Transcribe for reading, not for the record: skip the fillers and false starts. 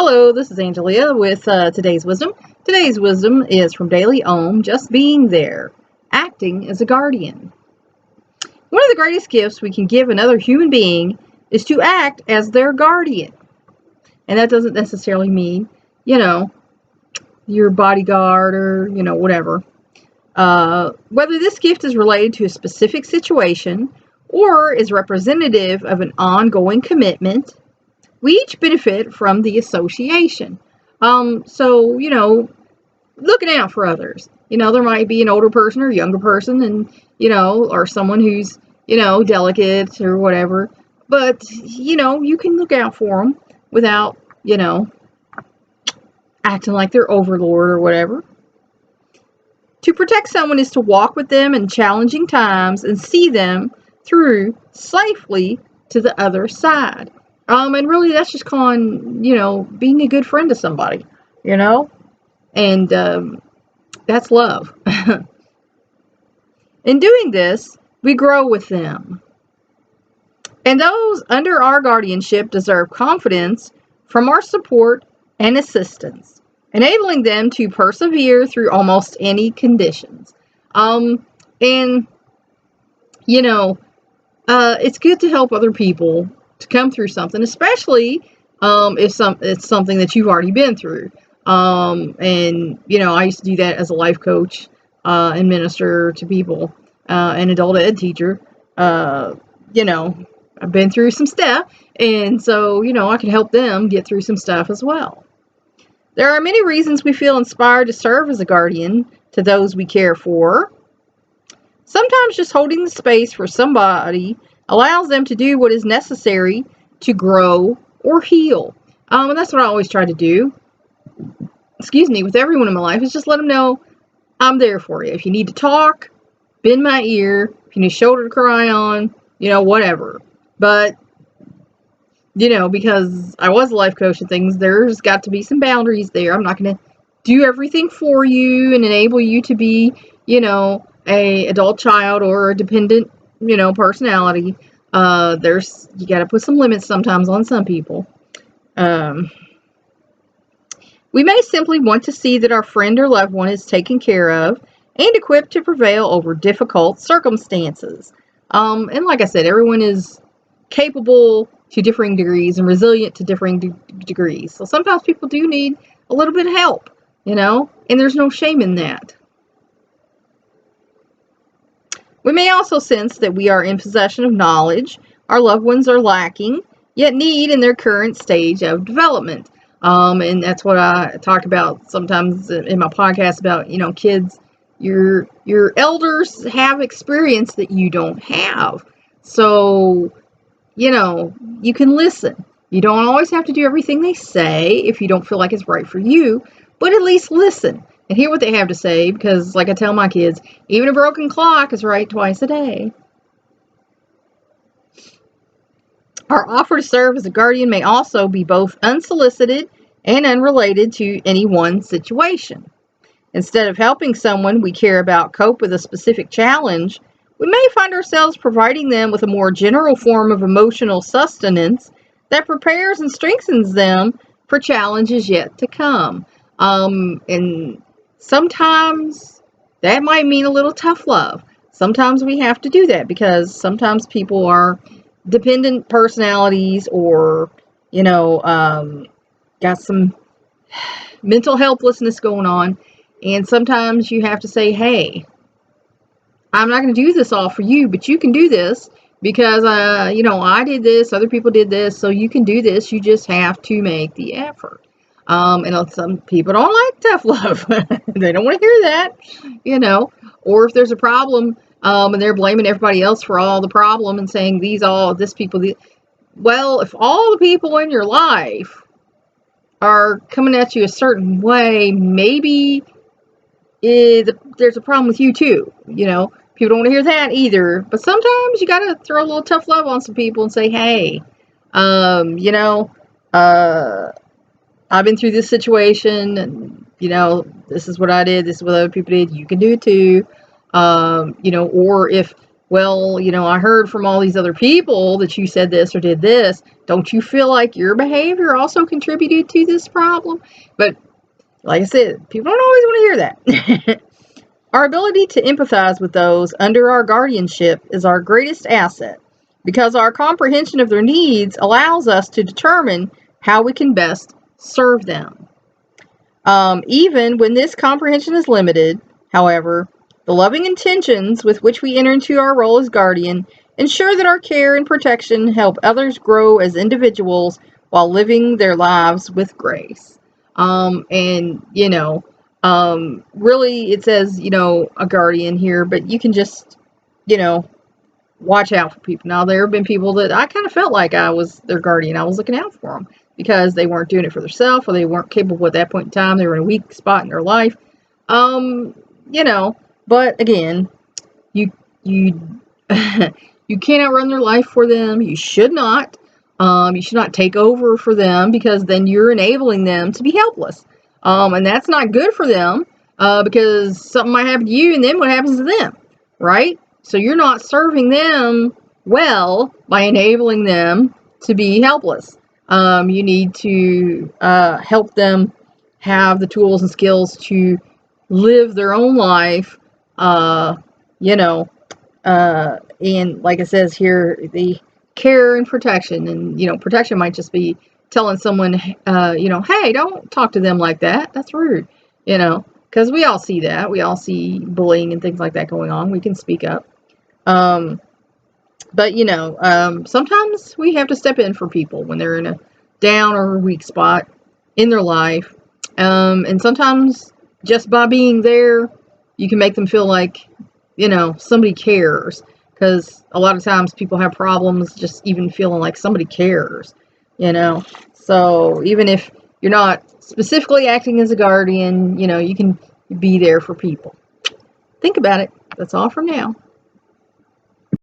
Hello, this is Angelia with today's wisdom. Today's wisdom is from Daily Ohm, just being there, acting as a guardian. One of the greatest gifts we can give another human being is to act as their guardian. And that doesn't necessarily mean, your bodyguard or, whatever. Whether this gift is related to a specific situation or is representative of an ongoing commitment, we each benefit from the association. Looking out for others. There might be an older person or younger person and, or someone who's, delicate or whatever. But, you can look out for them without, acting like they're overlord or whatever. To protect someone is to walk with them in challenging times and see them through safely to the other side. And really that's just calling, being a good friend to somebody, and that's love. In doing this, we grow with them. And those under our guardianship deserve confidence from our support and assistance, enabling them to persevere through almost any conditions. It's good to help other people to come through something, especially if it's something that you've already been through. I used to do that as a life coach and minister to people, an adult ed teacher. I've been through some stuff, and so I can help them get through some stuff as well. There are many reasons we feel inspired to serve as a guardian to those we care for. Sometimes just holding the space for somebody allows them to do what is necessary to grow or heal. And that's what I always try to do, with everyone in my life, is just let them know I'm there for you. If you need to talk, bend my ear. If you need a shoulder to cry on, whatever. But, because I was a life coach and things, there's got to be some boundaries there. I'm not going to do everything for you and enable you to be, a adult child or a dependent personality. You got to put some limits sometimes on some people. We may simply want to see that our friend or loved one is taken care of and equipped to prevail over difficult circumstances. And like I said, everyone is capable to differing degrees and resilient to differing degrees. So sometimes people do need a little bit of help, and there's no shame in that. We may also sense that we are in possession of knowledge our loved ones are lacking, yet need in their current stage of development. And that's what I talk about sometimes in my podcast about, kids, your elders have experience that you don't have. So, you can listen. You don't always have to do everything they say if you don't feel like it's right for you, but at least listen and hear what they have to say, because like I tell my kids, even a broken clock is right twice a day. Our offer to serve as a guardian may also be both unsolicited and unrelated to any one situation. Instead of helping someone we care about cope with a specific challenge, we may find ourselves providing them with a more general form of emotional sustenance that prepares and strengthens them for challenges yet to come. And sometimes that might mean a little tough love. Sometimes we have to do that because sometimes people are dependent personalities or, got some mental helplessness going on. And sometimes you have to say, hey, I'm not going to do this all for you, but you can do this because, I did this, other people did this, so you can do this. You just have to make the effort. And some people don't like tough love. They don't want to hear that, or if there's a problem, and they're blaming everybody else for all the problem and saying well, if all the people in your life are coming at you a certain way, maybe there's a problem with you too. People don't want to hear that either. But sometimes you got to throw a little tough love on some people and say, hey, I've been through this situation and, this is what I did. This is what other people did. You can do it too. Or if well, I heard from all these other people that you said this or did this. Don't you feel like your behavior also contributed to this problem? But like I said, people don't always want to hear that. Our ability to empathize with those under our guardianship is our greatest asset because our comprehension of their needs allows us to determine how we can best serve them. Even when this comprehension is limited, however, the loving intentions with which we enter into our role as guardian ensure that our care and protection help others grow as individuals while living their lives with grace. And, really it says, a guardian here, but you can just, you know, watch out for people. Now, there have been people that I kind of felt like I was their guardian. I was looking out for them because they weren't doing it for themselves or they weren't capable at that point in time. They were in a weak spot in their life. Um, you know, but again, you you you can't outrun their life for them. You should not. You should not take over for them because then you're enabling them to be helpless. And that's not good for them because something might happen to you and then what happens to them, right? So you're not serving them well by enabling them to be helpless. You need to help them have the tools and skills to live their own life, you know, and like it says here, the care and protection. And, protection might just be telling someone, hey, don't talk to them like that. That's rude, because we all see that. We all see bullying and things like that going on. We can speak up. But, sometimes we have to step in for people when they're in a down or weak spot in their life. And sometimes just by being there, you can make them feel like, somebody cares. Because a lot of times people have problems just even feeling like somebody cares, So even if you're not specifically acting as a guardian, you can be there for people. Think about it. That's all for now.